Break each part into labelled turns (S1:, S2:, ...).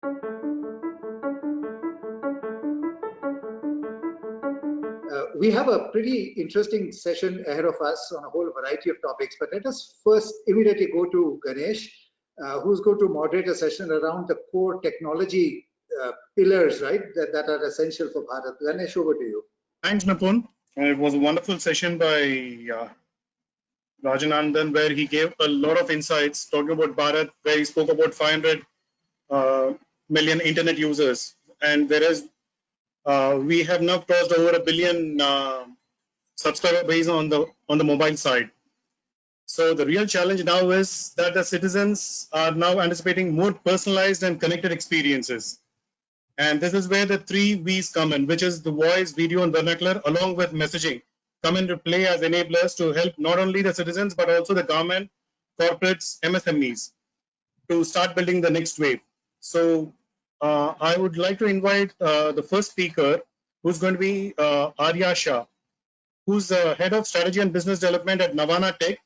S1: We have a pretty interesting session ahead of us on a whole variety of topics, but let us first immediately go to Ganesh, who's going to moderate a session around the core technology pillars, right, that are essential for Bharat. Ganesh, over to you.
S2: Thanks, Nipun. It was a wonderful session by Rajanandan, where he gave a lot of insights talking about Bharat, where he spoke about 500 million internet users, and whereas we have now crossed over 1 billion subscriber base on the mobile side. So the real challenge now is that the citizens are now anticipating more personalized and connected experiences. And this is where the 3 V's come in, which is the voice, video, and vernacular, along with messaging, come into play as enablers to help not only the citizens, but also the government, corporates, MSMEs to start building the next wave. So I would like to invite the first speaker, who's going to be Arya Shah, who's the head of strategy and business development at Navana Tech,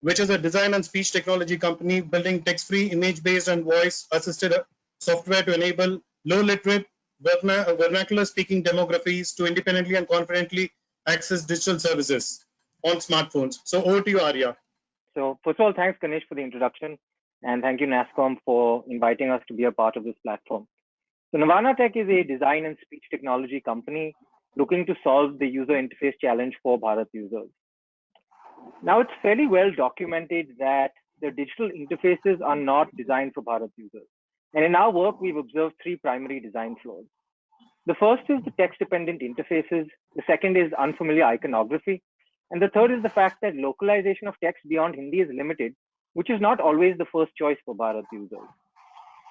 S2: which is a design and speech technology company building text-free, image-based, and voice-assisted software to enable low-literate, vernacular-speaking demographies to independently and confidently access digital services on smartphones. So over to you, Arya.
S3: So first of all, thanks, Ganesh, for the introduction. And thank you, NASSCOM, for inviting us to be a part of this platform. So Navana Tech is a design and speech technology company looking to solve the user interface challenge for Bharat users. Now, it's fairly well documented that the digital interfaces are not designed for Bharat users. And in our work, we've observed 3 primary design flaws. The first is the text-dependent interfaces. The second is unfamiliar iconography. And the third is the fact that localization of text beyond Hindi is limited, which is not always the first choice for Bharat users.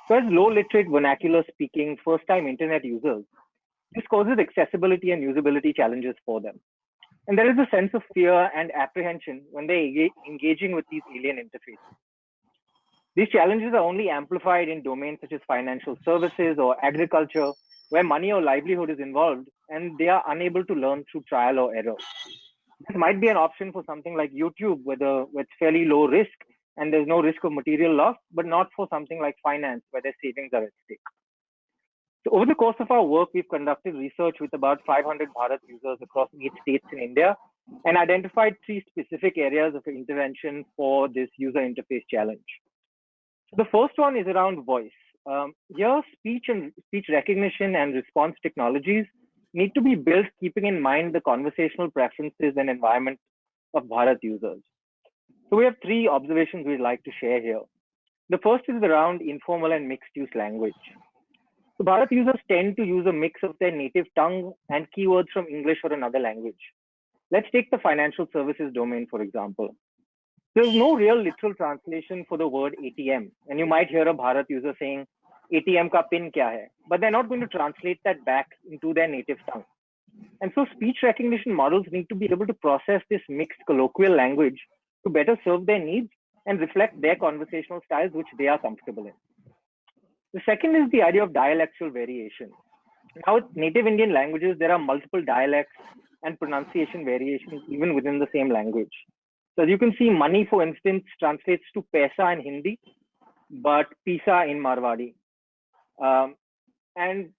S3: So as low-literate vernacular speaking first-time internet users, this causes accessibility and usability challenges for them. And there is a sense of fear and apprehension when they're engaging with these alien interfaces. These challenges are only amplified in domains such as financial services or agriculture, where money or livelihood is involved, and they are unable to learn through trial or error. This might be an option for something like YouTube, where it's fairly low risk and there's no risk of material loss, but not for something like finance, where their savings are at stake. So over the course of our work, we've conducted research with about 500 Bharat users across 8 states in India and identified 3 specific areas of intervention for this user interface challenge. So the first one is around voice. Here, speech recognition and response technologies need to be built keeping in mind the conversational preferences and environment of Bharat users. So we have 3 observations we'd like to share here. The first is around informal and mixed use language. So Bharat users tend to use a mix of their native tongue and keywords from English or another language. Let's take the financial services domain, for example. There's no real literal translation for the word ATM. And you might hear a Bharat user saying, ATM ka pin kya hai? But they're not going to translate that back into their native tongue. And so speech recognition models need to be able to process this mixed colloquial language to better serve their needs and reflect their conversational styles, which they are comfortable in. The second is the idea of dialectual variation. Now, with native Indian languages, there are multiple dialects and pronunciation variations even within the same language. So as you can see, money, for instance, translates to paisa in Hindi, but pisa in Marwadi. And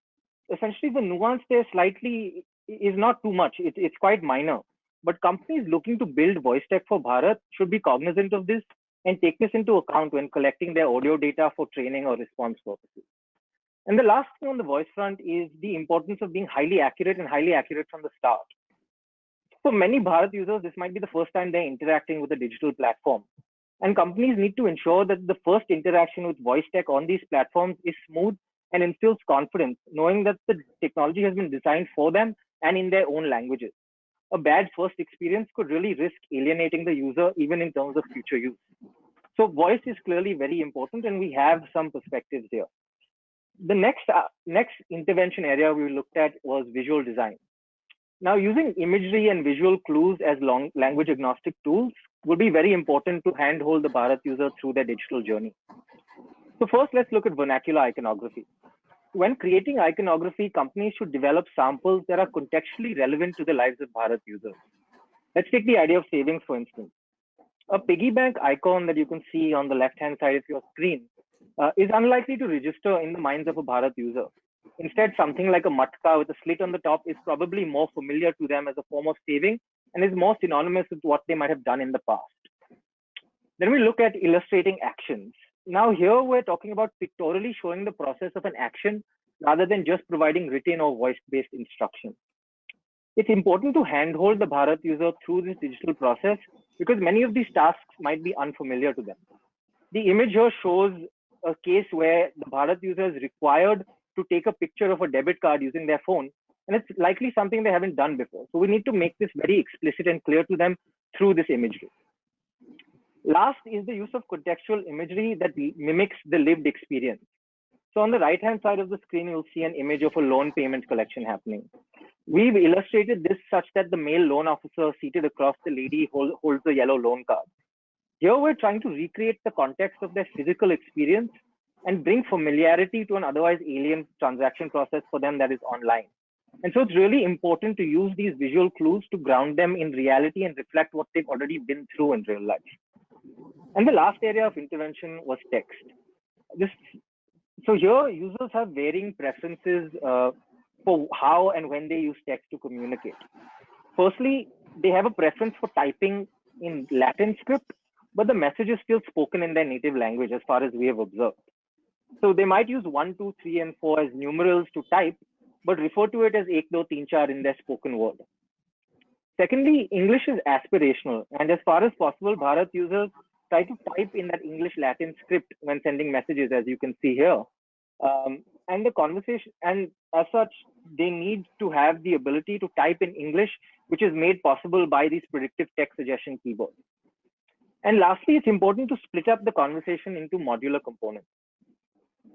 S3: essentially, the nuance there slightly is not too much. It's quite minor. But companies looking to build voice tech for Bharat should be cognizant of this and take this into account when collecting their audio data for training or response purposes. And the last thing on the voice front is the importance of being highly accurate and highly accurate from the start. For many Bharat users, this might be the first time they're interacting with a digital platform. And companies need to ensure that the first interaction with voice tech on these platforms is smooth and instills confidence, knowing that the technology has been designed for them and in their own languages. A bad first experience could really risk alienating the user, even in terms of future use. So voice is clearly very important, and we have some perspectives here. The next intervention area we looked at was visual design. Now, using imagery and visual clues as language agnostic tools will be very important to handhold the Bharat user through their digital journey. So first, let's look at vernacular iconography. When creating iconography, companies should develop samples that are contextually relevant to the lives of Bharat users. Let's take the idea of savings, for instance. A piggy bank icon that you can see on the left-hand side of your screen is unlikely to register in the minds of a Bharat user. Instead, something like a matka with a slit on the top is probably more familiar to them as a form of saving and is more synonymous with what they might have done in the past. Then we look at illustrating actions. Now here we're talking about pictorially showing the process of an action rather than just providing written or voice-based instructions. It's important to handhold the Bharat user through this digital process because many of these tasks might be unfamiliar to them. The image here shows a case where the Bharat user is required to take a picture of a debit card using their phone, and it's likely something they haven't done before. So we need to make this very explicit and clear to them through this imagery. Last is the use of contextual imagery that mimics the lived experience. So on the right-hand side of the screen, you'll see an image of a loan payment collection happening. We've illustrated this such that the male loan officer seated across the lady holds the yellow loan card. Here we're trying to recreate the context of their physical experience and bring familiarity to an otherwise alien transaction process for them that is online. And so it's really important to use these visual clues to ground them in reality and reflect what they've already been through in real life. And the last area of intervention was text. So here users have varying preferences for how and when they use text to communicate. Firstly, they have a preference for typing in Latin script, but the message is still spoken in their native language as far as we have observed. So they might use 1, 2, 3, and 4 as numerals to type, but refer to it as 1, 2, 3, 4 in their spoken word. Secondly, English is aspirational, and as far as possible, Bharat users try to type in that English Latin script when sending messages, as you can see here. And the conversation, and as such, they need to have the ability to type in English, which is made possible by these predictive text suggestion keyboards. And lastly, it's important to split up the conversation into modular components.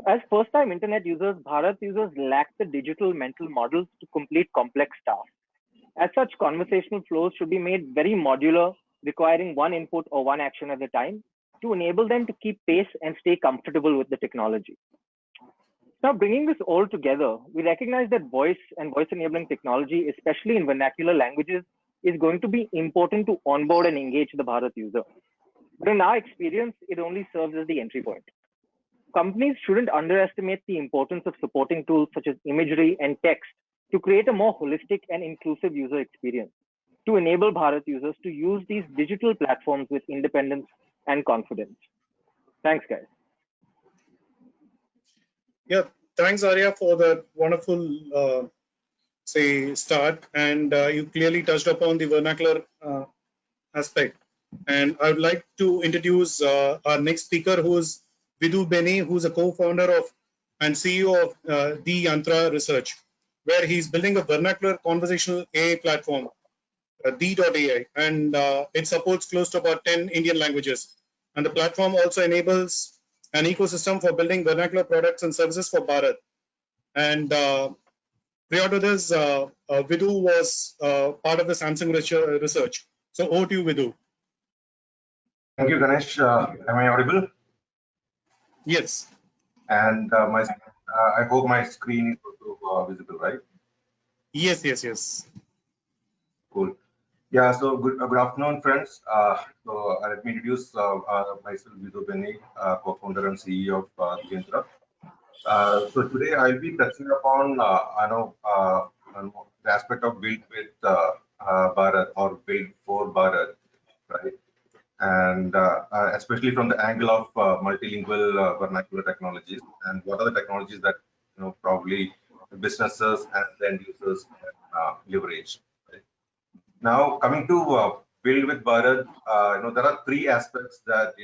S3: As first-time internet users, Bharat users lack the digital mental models to complete complex tasks. As such, conversational flows should be made very modular, requiring one input or one action at a time to enable them to keep pace and stay comfortable with the technology. Now, bringing this all together, we recognize that voice and voice-enabling technology, especially in vernacular languages, is going to be important to onboard and engage the Bharat user. But in our experience, it only serves as the entry point. Companies shouldn't underestimate the importance of supporting tools such as imagery and text to create a more holistic and inclusive user experience, to enable Bharat users to use these digital platforms with independence and confidence. Thanks, guys.
S2: Yeah, thanks, Arya, for the wonderful, start. And you clearly touched upon the vernacular aspect. And I would like to introduce our next speaker, who is Vidhu Beni, who's a co-founder of and CEO of The Yantra Research, where he's building a vernacular conversational AI platform, The.ai, and it supports close to about 10 Indian languages. And the platform also enables an ecosystem for building vernacular products and services for Bharat. And prior to this, Vidhu was part of the Samsung research. So over to you, Vidhu.
S4: Thank you, Ganesh. Am I audible?
S2: Yes.
S4: And I hope my screen is also visible, right?
S2: Yes.
S4: Cool. Yeah, so good afternoon, friends. So let me introduce myself, Vidhu Beni, co-founder and CEO of The Yantra. So today I'll be touching upon the aspect of build with Bharat or build for Bharat, right? And especially from the angle of multilingual vernacular technologies, and what are the technologies that probably businesses and end users can leverage. Right? Now, coming to build with Bharat, there are three aspects that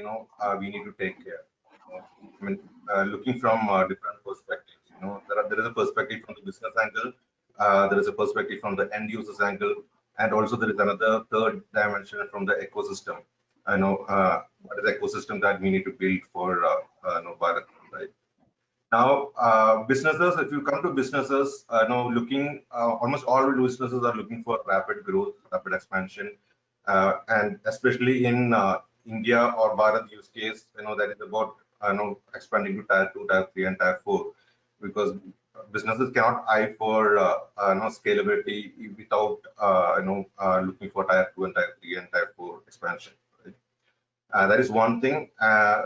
S4: we need to take care. I mean, looking from different perspectives. There is a perspective from the business angle, there is a perspective from the end users angle, and also there is another third dimension from the ecosystem. What is the ecosystem that we need to build for Bharat, right? Now, businesses, if you come to businesses, looking, almost all businesses are looking for rapid growth, rapid expansion, and especially in India or Bharat use case, that is about expanding to tier 2, tier 3, and tier 4, because businesses cannot eye for scalability without looking for tier 2 and tier 3 and tier 4 expansion. Right? That is one thing.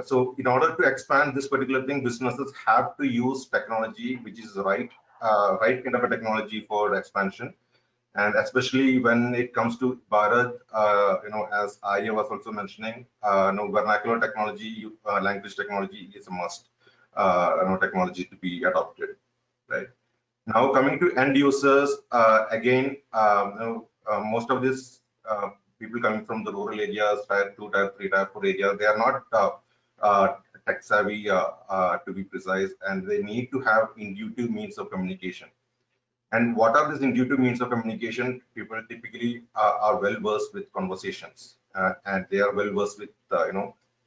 S4: So in order to expand this particular thing, businesses have to use technology, which is right kind of a technology for expansion. And especially when it comes to Bharat, as Arya was also mentioning, vernacular technology, language technology is a must, technology to be adopted, right? Now coming to end users, again, most of these people coming from the rural areas, tier 2, tier 3, tier 4 areas, they are not tech savvy, to be precise, and they need to have intuitive means of communication. And what are these intuitive means of communication? People typically are well versed with conversations, and they are well versed with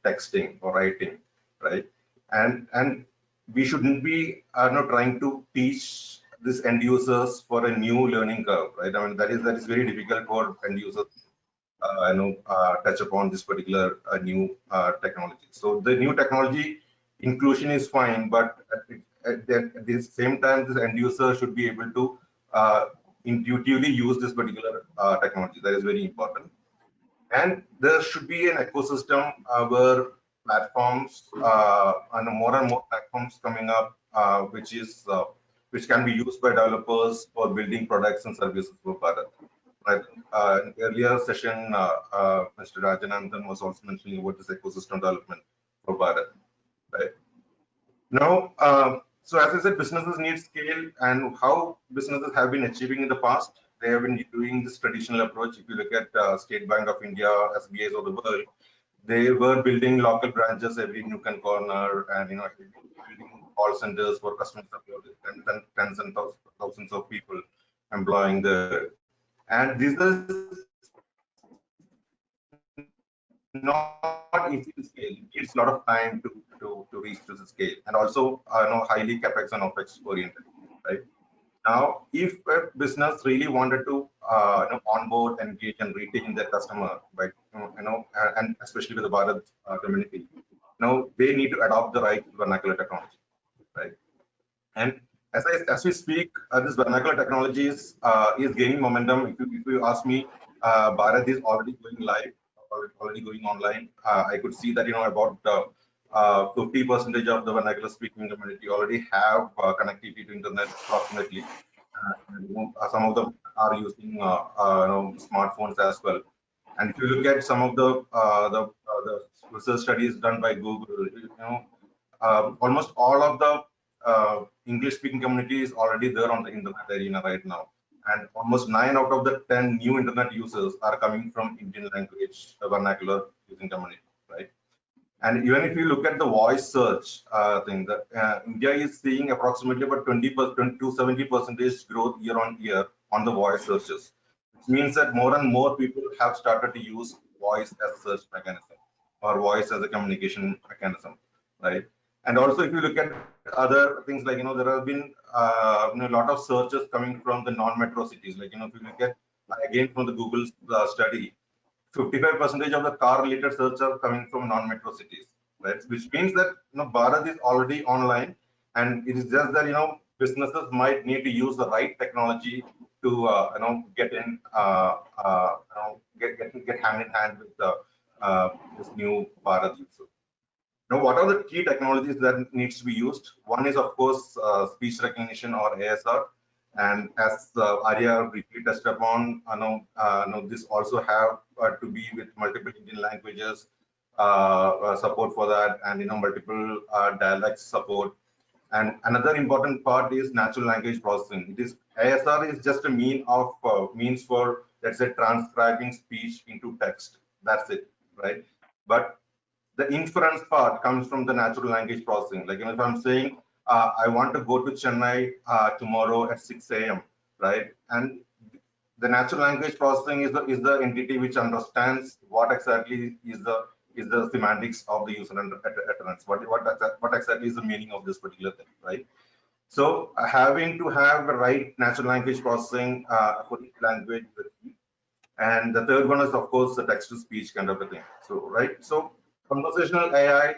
S4: texting or writing, right? And we shouldn't be trying to teach these end users for a new learning curve, right? I mean that is very difficult for end users touch upon this particular new technology. So the new technology inclusion is fine, but at the same time, this end user should be able to intuitively use this particular technology. That is very important. And there should be an ecosystem where platforms and more platforms coming up, which can be used by developers for building products and services for Bharat. Right. In earlier session, Mr. Rajanandan was also mentioning about this ecosystem development for Bharat. Right. Now, so as I said, businesses need scale, and how businesses have been achieving in the past, they have been doing this traditional approach. If you look at State Bank of India, SBIs of the world, they were building local branches every nook and corner, and building call centers for customer support, and tens and thousands of people employing there. And this is not easy to scale. It needs a lot of time to reach to the scale, and also highly capex and opex oriented, right? Now, if a business really wanted to onboard, engage, and retain their customer, by and especially with the Bharat community, now they need to adopt the right vernacular technology, right? And as we speak, this vernacular technology is gaining momentum. If you ask me, Bharat is already going live, already going online. I could see that about 50% of the vernacular speaking community already have connectivity to internet approximately. Some of them are using smartphones as well. And if you look at some of the research studies done by Google, almost all of the English-speaking community is already there on the internet arena right now. And almost 9 out of the 10 new internet users are coming from Indian language vernacular using community, right? And even if you look at the voice search thing, that India is seeing approximately about 20% to 70% growth year on year on the voice searches, which means that more and more people have started to use voice as a search mechanism or voice as a communication mechanism, right? And also, if you look at other things like there have been a lot of searches coming from the non-metro cities. Like if you look at again from the Google study, 55% of the car-related search are coming from non-metro cities, right? Which means that Bharat is already online, and it is just that businesses might need to use the right technology to get in get hand in hand with this new Bharat user. Now, what are the key technologies that needs to be used? One is, of course, speech recognition or ASR. And as Arya briefly touched upon, this also have to be with multiple Indian languages support for that, and multiple dialects support. And another important part is natural language processing. It is ASR is just a means for, let's say, transcribing speech into text. That's it, right? But the inference part comes from the natural language processing. Like if I'm saying I want to go to Chennai tomorrow at 6 a.m., right? And the natural language processing is the entity which understands what exactly is the semantics of the user utterance. What exactly is the meaning of this particular thing, right? So having to have the right natural language processing for each language. And the third one is, of course, the text-to-speech kind of a thing. So, right. So conversational AI,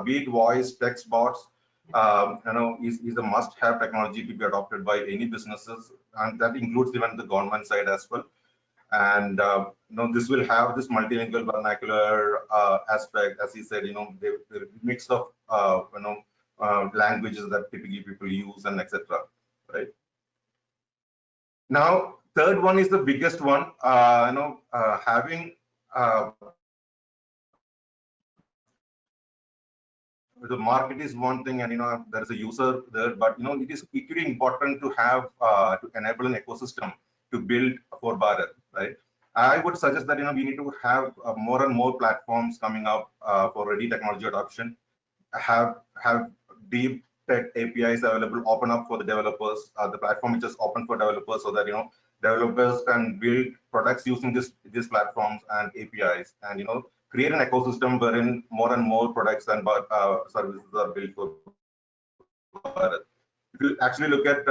S4: be it voice, text bots, is a must-have technology to be adopted by any businesses, and that includes even the government side as well. And this will have this multilingual vernacular aspect, as he said. The mix of languages that typically people use, and etc. Right. Now, third one is the biggest one. Having the market is one thing, and there is a user there, but it is equally important to have to enable an ecosystem to build for Bharat, right? I would suggest that we need to have more and more platforms coming up for ready technology adoption. Have deep tech APIs available, open up for the developers. The platform is just open for developers, so that developers can build products using these platforms and APIs, and create an ecosystem wherein more and more products and services are built for Bharat. If you actually look at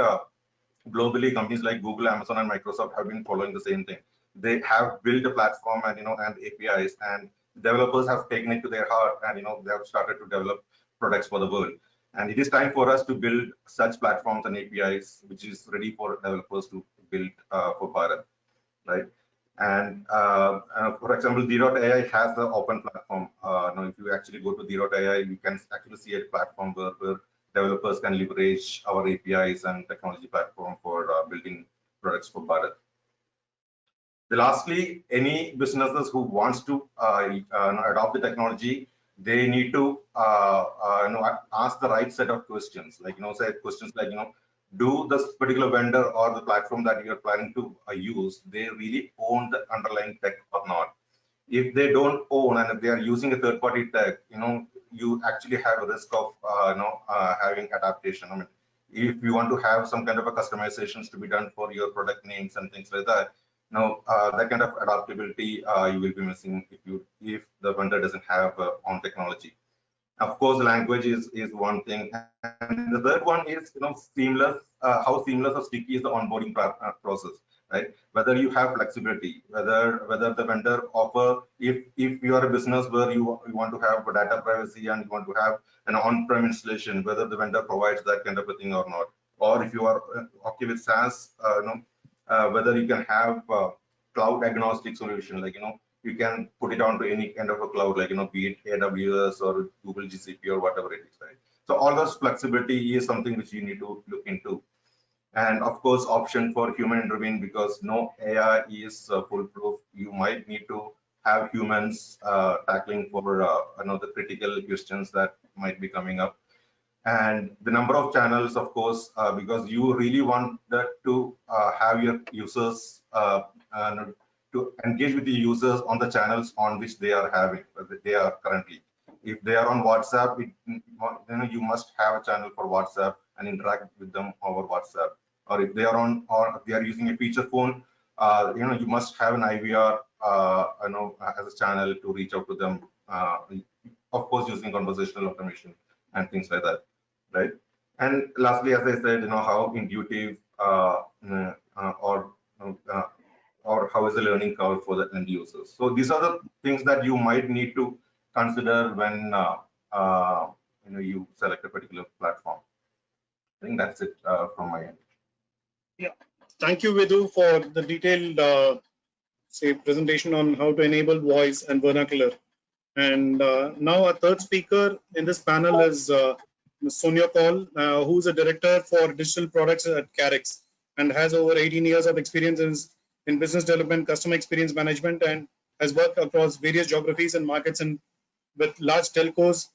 S4: globally, companies like Google, Amazon, and Microsoft have been following the same thing. They have built a platform and and APIs, and developers have taken it to their heart, and they have started to develop products for the world. And it is time for us to build such platforms and APIs which is ready for developers to build for Bharat, right? And for example, Zero.ai has the open platform. Now, if you actually go to Zero.ai, you can actually see a platform where developers can leverage our APIs and technology platform for building products for Bharat. Lastly, any businesses who wants to adopt the technology, they need to ask the right set of questions. Like say questions like do this particular vendor or the platform that you're planning to use, they really own the underlying tech or not? If they don't own, and if they are using a third-party tech, you actually have a risk of having adaptation. I mean, if you want to have some kind of a customizations to be done for your product names and things like that, that kind of adaptability you will be missing if the vendor doesn't have own technology. Of course, language is one thing, and the third one is seamless. How seamless or sticky is the onboarding process, right? Whether you have flexibility, whether the vendor offer, if you are a business where you want to have data privacy and you want to have an on-prem installation, whether the vendor provides that kind of a thing or not, or if you are okay with SaaS, whether you can have cloud agnostic solution, like you can put it onto any kind of a cloud, like be it AWS or Google GCP or whatever it is, right? So all those flexibility is something which you need to look into. And of course, option for human intervene, because no AI is foolproof. You might need to have humans tackling for the critical questions that might be coming up. And the number of channels, of course, because you really want that to have your users to engage with the users on the channels on which they are currently. If they are on WhatsApp, you must have a channel for WhatsApp and interact with them over WhatsApp. Or if they are if they are using a feature phone, you must have an IVR, as a channel to reach out to them. Of course, using conversational automation and things like that, right? And lastly, as I said, how intuitive or how is the learning curve for the end users. So these are the things that you might need to consider when you select a particular platform. I think that's it from my end.
S2: Yeah, thank you, Vidhu, for the detailed presentation on how to enable voice and vernacular. And now our third speaker in this panel is Ms. Sonia Kaul, who's a director for digital products at Karix and has over 18 years of experience in business development, customer experience management, and has worked across various geographies and markets and with large telcos,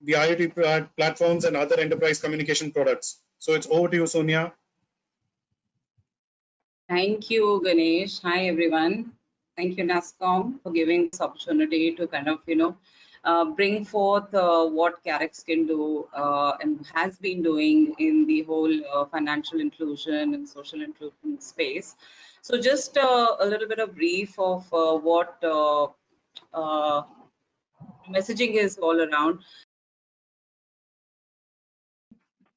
S2: the IoT platforms, and other enterprise communication products. So it's over to you, Sonia.
S5: Thank you, Ganesh. Hi, everyone. Thank you, NASSCOM, for giving this opportunity to kind of, bring forth what Karix can do and has been doing in the whole financial inclusion and social inclusion space. So just a little bit of brief of what messaging is all around.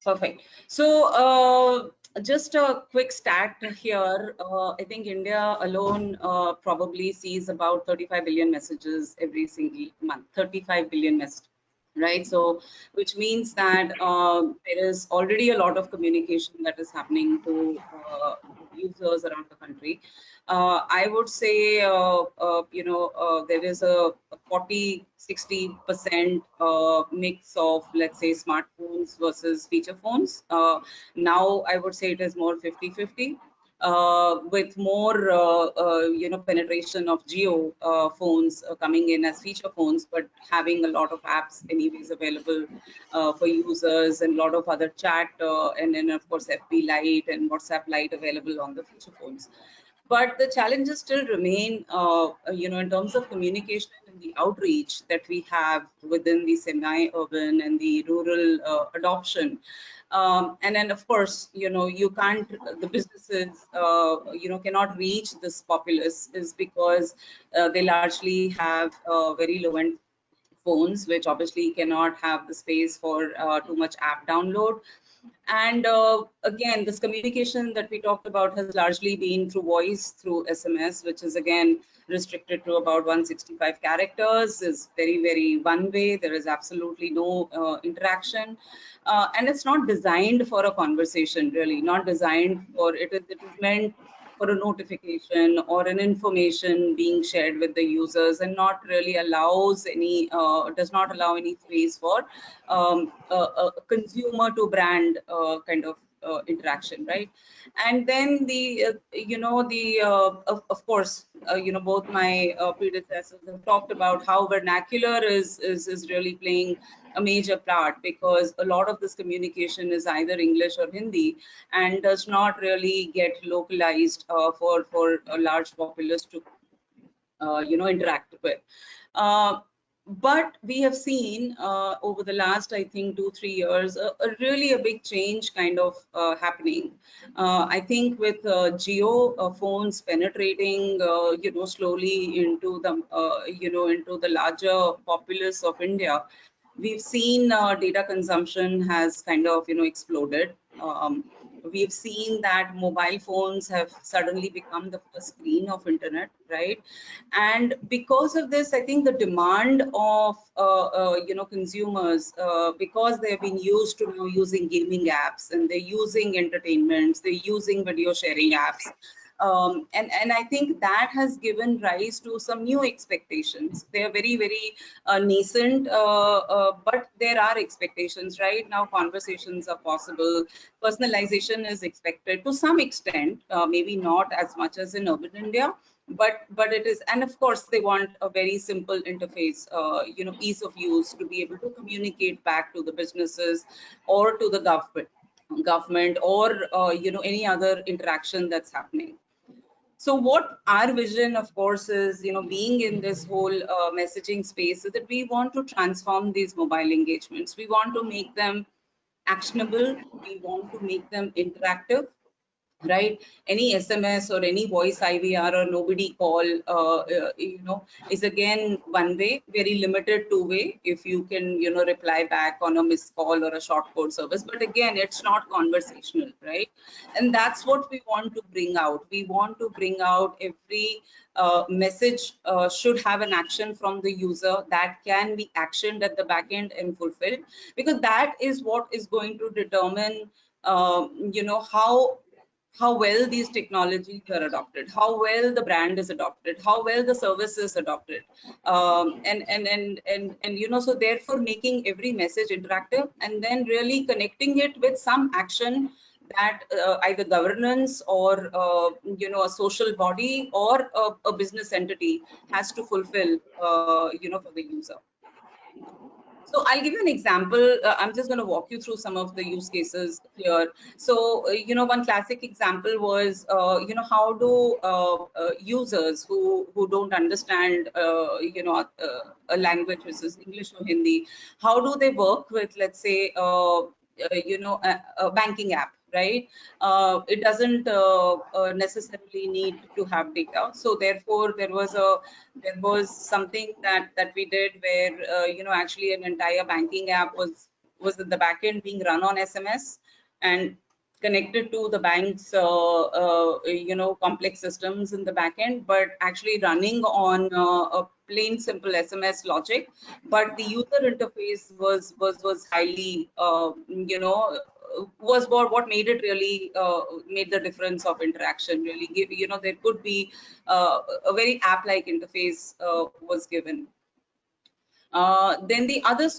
S5: Perfect. So just a quick stat here. I think India alone probably sees about 35 billion messages every single month. 35 billion messages. right? So which means that there is already a lot of communication that is happening to users around the country. I would say there is a 40-60% mix of, let's say, smartphones versus feature phones. Now I would say it is more 50-50. With more penetration of geo phones coming in as feature phones, but having a lot of apps anyways available for users, and a lot of other chat and then of course FB Lite and WhatsApp Lite available on the feature phones. But the challenges still remain, in terms of communication and the outreach that we have within the semi-urban and the rural adoption. And then, of course, you can't, the businesses, cannot reach this populace, is because they largely have very low-end phones, which obviously cannot have the space for too much app download. And again, this communication that we talked about has largely been through voice, through SMS, which is again restricted to about 165 characters, is very, very one way. There is absolutely no interaction. And it's not designed for a conversation, really, not designed for it. It is meant for a notification or an information being shared with the users, and not really allows any, does not allow any space for a consumer to brand kind of interaction, right? And then the of course both my predecessors have talked about how vernacular is really playing a major part, because a lot of this communication is either English or Hindi, and does not really get localized for a large populace to interact with. But we have seen over the last, I think, 2-3 years, really a big change kind of happening. I think with geo phones penetrating, slowly into the larger populace of India, we've seen data consumption has kind of, exploded. We've seen that mobile phones have suddenly become the first screen of internet, right? And because of this, I think the demand of consumers, because they've been used to now using gaming apps, and they're using entertainments, they're using video sharing apps. And I think that has given rise to some new expectations. They are very, very nascent, but there are expectations. Right now, conversations are possible. Personalization is expected to some extent, maybe not as much as in urban India, but it is. And of course, they want a very simple interface, ease of use, to be able to communicate back to the businesses or to the government or any other interaction that's happening. So what our vision, of course, is, being in this whole messaging space, is that we want to transform these mobile engagements. We want to make them actionable. We want to make them interactive. Right? Any SMS or any voice IVR or nobody call, is again one way, very limited two-way. If you can, reply back on a missed call or a short code service, but again, it's not conversational, right? And that's what we want to bring out. We want to bring out every message should have an action from the user that can be actioned at the back end and fulfilled, because that is what is going to determine, how well these technologies are adopted, how well the brand is adopted, how well the service is adopted, and so therefore making every message interactive, and then really connecting it with some action that either governance or a social body or a business entity has to fulfill, for the user. So I'll give you an example. I'm just going to walk you through some of the use cases here. So, one classic example was, how do users who don't understand, a language, which is English or Hindi, how do they work with, let's say, a banking app, right? It doesn't necessarily need to have data. So therefore, there was something that we did where actually an entire banking app was at the back end being run on SMS, and connected to the bank's complex systems in the back end, but actually running on a plain simple SMS logic. But the user interface was highly was what made it really made the difference of interaction. Really, there could be a very app-like interface was given. Then the other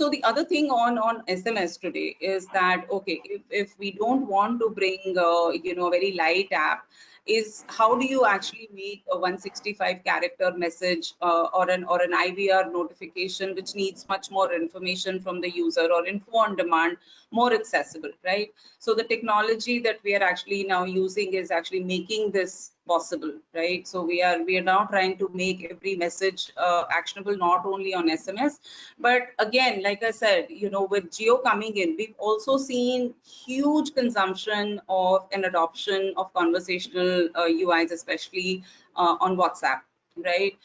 S5: thing on SMS today is that, okay, if we don't want to bring a very light app, is how do you actually make a 165 character message or an IVR notification which needs much more information from the user, or info on demand, more accessible, right? So the technology that we are actually now using is actually making this possible, right? So we are now trying to make every message actionable, not only on SMS, but again, like I said, with Jio coming in, we've also seen huge consumption of an adoption of conversational UIs, especially on WhatsApp, right?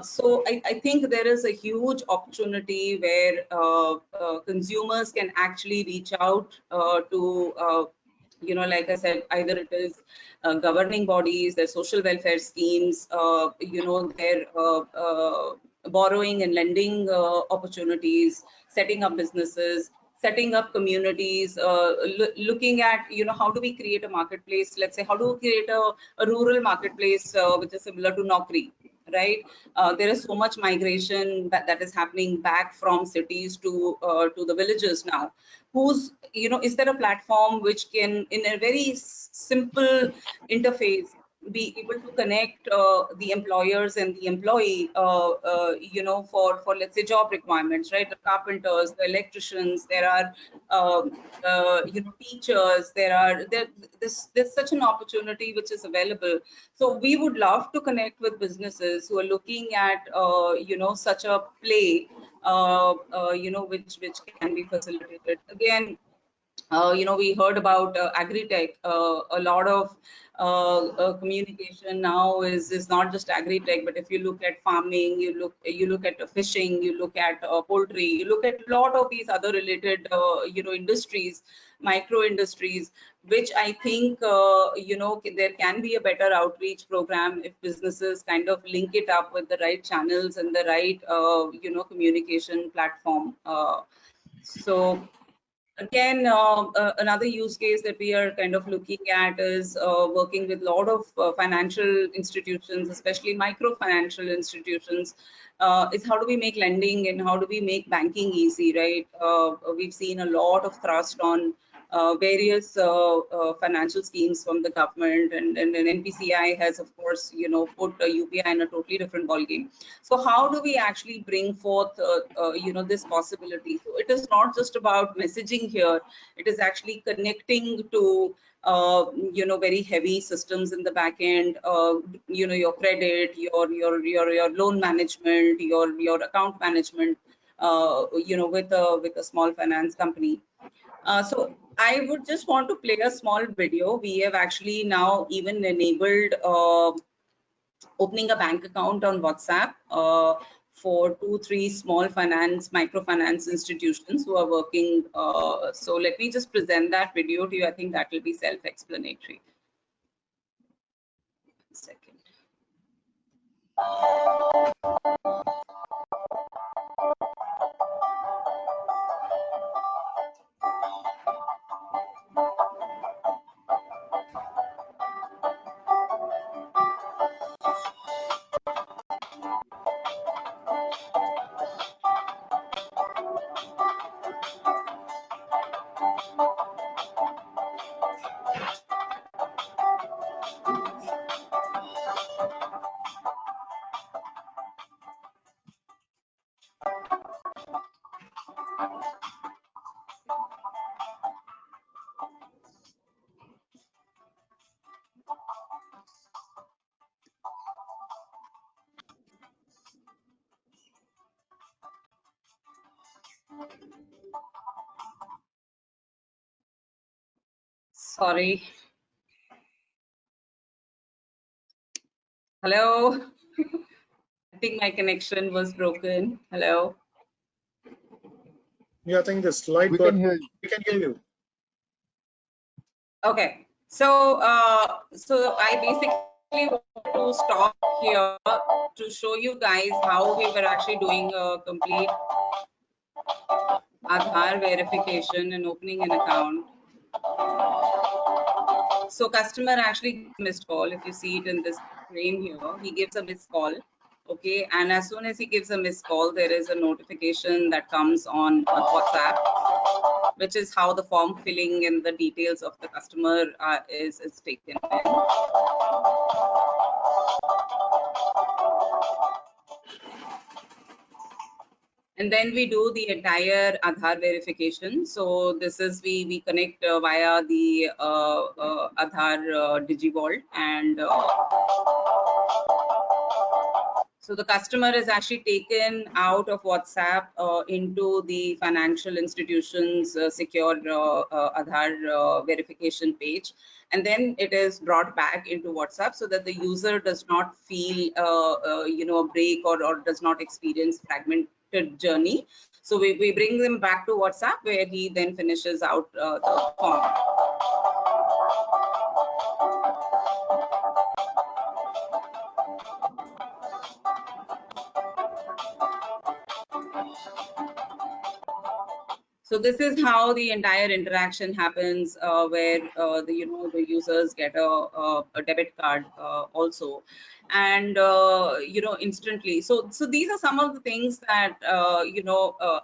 S5: So I think there is a huge opportunity where consumers can actually reach out to like I said, either it is governing bodies, their social welfare schemes, their borrowing and lending opportunities, setting up businesses, setting up communities, looking at, how do we create a marketplace? Let's say, how do we create a rural marketplace which is similar to Naukri, right? There is so much migration that is happening back from cities to the villages now. Is there a platform which can, in a very simple interface, be able to connect the employers and the employee, for let's say job requirements, right? The carpenters, the electricians, there are teachers, there's such an opportunity which is available. So we would love to connect with businesses who are looking at such a play which can be facilitated. Again, we heard about agri-tech. A lot of communication now is not just agri-tech, but if you look at farming, you look at fishing, you look at poultry, you look at a lot of these other related industries, micro industries, which I think there can be a better outreach program if businesses kind of link it up with the right channels and the right communication platform. So again, another use case that we are kind of looking at is working with a lot of financial institutions, especially micro financial institutions, is how do we make lending and how do we make banking easy, right? We've seen a lot of thrust on various financial schemes from the government, and NPCI has, of course, put UPI in a totally different ballgame. So how do we actually bring forth, this possibility? So it is not just about messaging here; it is actually connecting to very heavy systems in the back end. Your credit, your loan management, your account management. With a small finance company. So I would just want to play a small video. We have actually now even enabled opening a bank account on WhatsApp for 2-3 small microfinance institutions who are working. So let me just present that video to you. I think that will be self-explanatory. 1 second. Sorry. Hello. I think my connection was broken. Hello.
S2: Yeah, I think the slide.
S6: We can hear you.
S2: We can hear you.
S5: Okay, so so I basically want to stop here to show you guys how we were actually doing a complete Aadhaar verification and opening an account. So customer actually gives a missed call. If you see it in this frame here, he gives a missed call. Okay, and as soon as he gives a missed call, there is a notification that comes on WhatsApp, which is how the form filling and the details of the customer is taken in. And then we do the entire Aadhaar verification. So this is we connect via the Aadhaar DigiVault, and so the customer is actually taken out of WhatsApp into the financial institutions secure Aadhaar verification page, and then it is brought back into WhatsApp so that the user does not feel a break or does not experience fragmented journey. So we bring them back to WhatsApp, where he then finishes out the form. So this is how the entire interaction happens, where the users get a debit card also, and instantly. So these are some of the things that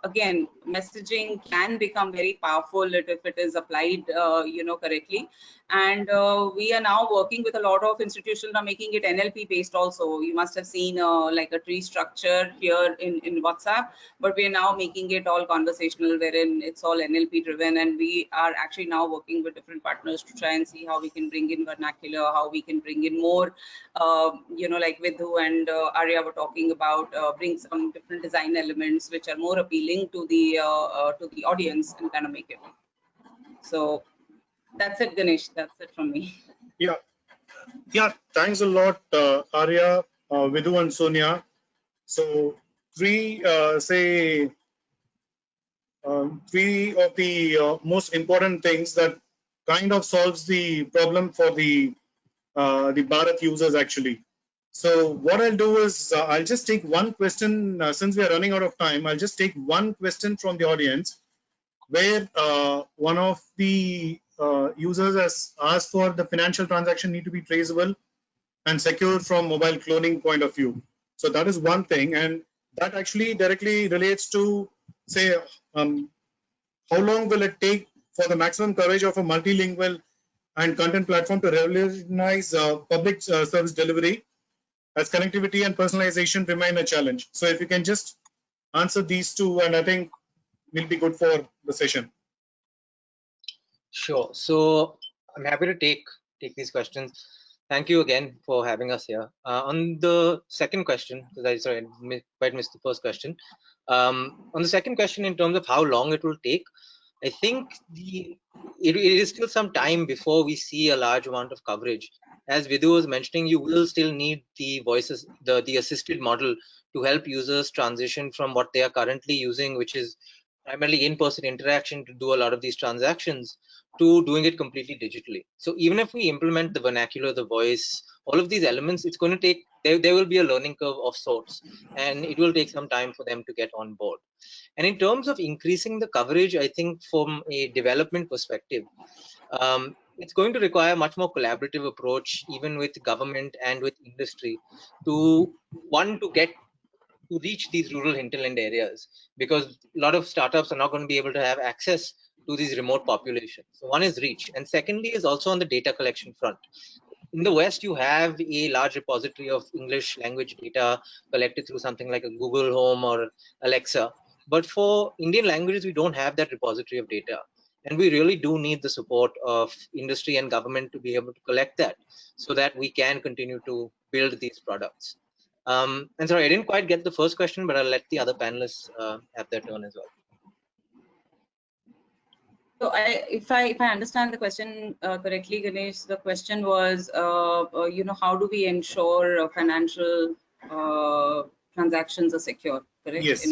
S5: again, messaging can become very powerful if it is applied correctly. And we are now working with a lot of institutions are making it NLP based also. You must have seen like a tree structure here in WhatsApp, but we are now making it all conversational, wherein it's all NLP driven, and we are actually now working with different partners to try and see how we can bring in vernacular, how we can bring in more, like Vidhu and Arya were talking about, bring some different design elements which are more appealing to the audience and kind of make it. So that's it, Ganesh. That's it from me.
S2: Yeah. Thanks a lot, Arya, Vidhu, and Sonia. So three of the most important things that kind of solves the problem for the Bharat users actually. So what I'll do is I'll just take one question since we are running out of time. I'll just take one question from the audience, where one of the users has asked for the financial transaction need to be traceable and secure from mobile cloning point of view. So that is one thing, and that actually directly relates to, say, how long will it take for the maximum coverage of a multilingual and content platform to revolutionize public service delivery, as connectivity and personalization remain a challenge. So if you can just answer these two, and I think we'll be good for the session.
S6: Sure. So I'm happy to take these questions. Thank you again for having us here. On the second question, because I quite missed the first question. On the second question, in terms of how long it will take, I think it is still some time before we see a large amount of coverage. As Vidhu was mentioning, you will still need the voices, the assisted model, to help users transition from what they are currently using, which is primarily in-person interaction to do a lot of these transactions, to doing it completely digitally. So even if we implement the vernacular, the voice, all of these elements, it's going to take, there will be a learning curve of sorts, and it will take some time for them to get on board. And in terms of increasing the coverage, I think from a development perspective, it's going to require a much more collaborative approach, even with government and with industry, to reach these rural hinterland areas, because a lot of startups are not going to be able to have access to these remote populations. So one is reach, and secondly is also on the data collection front. In the West, you have a large repository of English language data collected through something like a Google Home or Alexa. But for Indian languages, we don't have that repository of data. And we really do need the support of industry and government to be able to collect that, so that we can continue to build these products. And sorry, I didn't quite get the first question, but I'll let the other panelists have their turn as well.
S5: So if I understand the question correctly, Ganesh, the question was, how do we ensure financial transactions are secure, correct?
S2: Yes.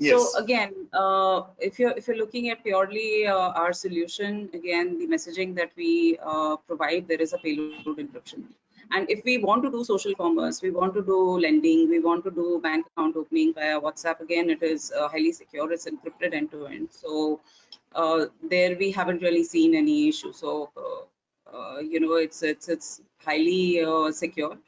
S2: Yes.
S5: So again, if you're looking at purely our solution, again, the messaging that we provide, there is a payload encryption. And if we want to do social commerce, we want to do lending, we want to do bank account opening via WhatsApp, again, it is highly secure, it's encrypted end to end. So there we haven't really seen any issue. So you know, it's highly secure.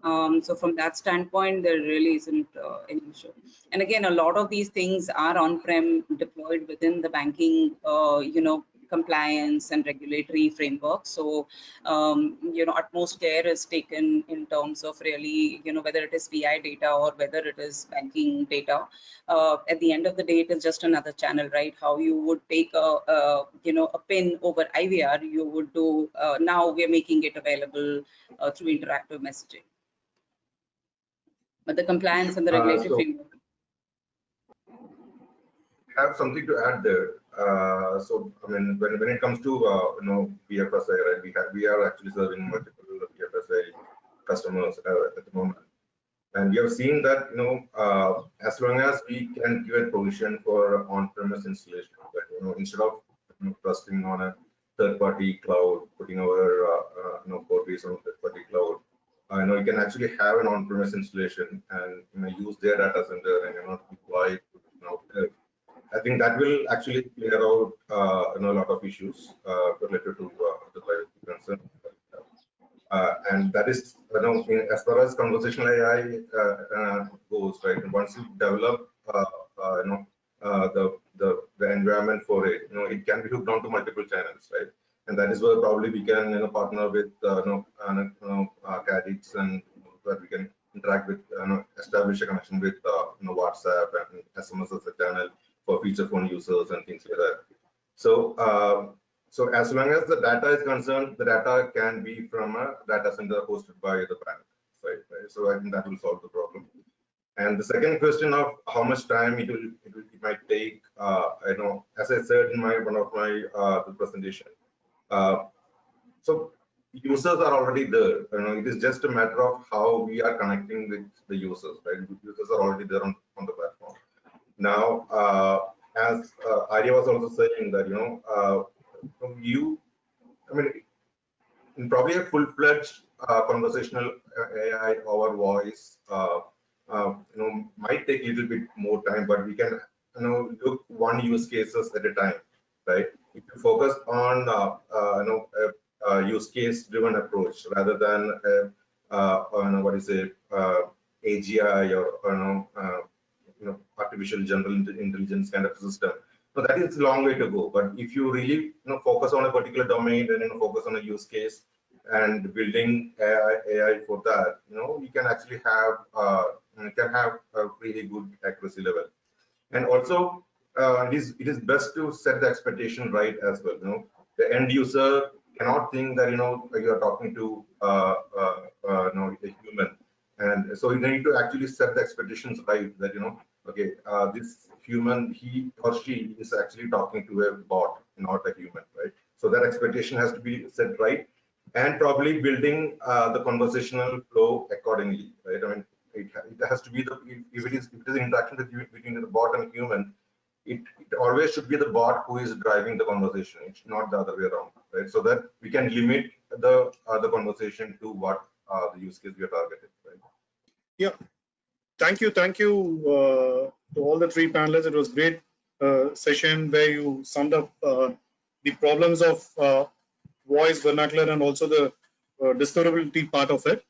S5: So from that standpoint, there really isn't any issue. And again, a lot of these things are on-prem deployed within the banking, you know, compliance and regulatory framework. So, you know, utmost care is taken in terms of really, you know, whether it is PI data or whether it is banking data. At the end of the day, it is just another channel, right? How you would take you know, a pin over IVR, you would do, now we're making it available through interactive messaging. But the compliance and the regulatory framework.
S4: Have something to add there. So I mean, when it comes to you know, BFSI, right? We are actually serving multiple BFSI customers at the moment, and we have seen that, you know, as long as we can give a provision for on-premise installation, that, you know, instead of, you know, trusting on a third-party cloud, putting our you know, code base on a third-party cloud, you know, you can actually have an on-premise installation and, you know, use their data center and, you know, deploy it, you know, I think that will actually clear out you know, a lot of issues related to the privacy concern. And that is, you know, as far as conversational AI goes, right? And once you develop you know, the environment for it, you know, it can be hooked onto multiple channels, right? And that is where probably we can, you know, partner with you know, Cadix, and where we can interact with, you know, establish a connection with you know, WhatsApp and SMS as a channel for feature phone users and things like that. So so as long as the data is concerned, the data can be from a data center hosted by the bank, right? So I think that will solve the problem. And the second question of how much time it might take, I know, as I said in one of my the presentation. So users are already there. You know, it is just a matter of how we are connecting with the users, right? Users are already there on the platform. Now, as Arya was also saying that, you know, I mean, in probably a full-fledged conversational AI over voice, you know, might take a little bit more time, but we can, you know, look one use cases at a time, right? If you focus on, you know, a use case-driven approach rather than, you know, what is it, AGI or you know, artificial general intelligence kind of system. So that is a long way to go. But if you really, you know, focus on a particular domain and, you know, focus on a use case and building AI for that, you know, you can actually have a really good accuracy level. And also, it is best to set the expectation right as well. You know, the end user cannot think that, you know, you are talking to you know, a human. And so you need to actually set the expectations right, that, you know, okay, this human, he or she is actually talking to a bot, not a human, right? So that expectation has to be set right, and probably building the conversational flow accordingly, right? I mean, it has to be the, if it is interaction between the bot and human, it always should be the bot who is driving the conversation. It's not the other way around, right? So that we can limit the conversation to what the use case we are targeting, right?
S2: Yeah, thank you to all the three panelists. It was great session where you summed up the problems of voice vernacular and also the discoverability part of it.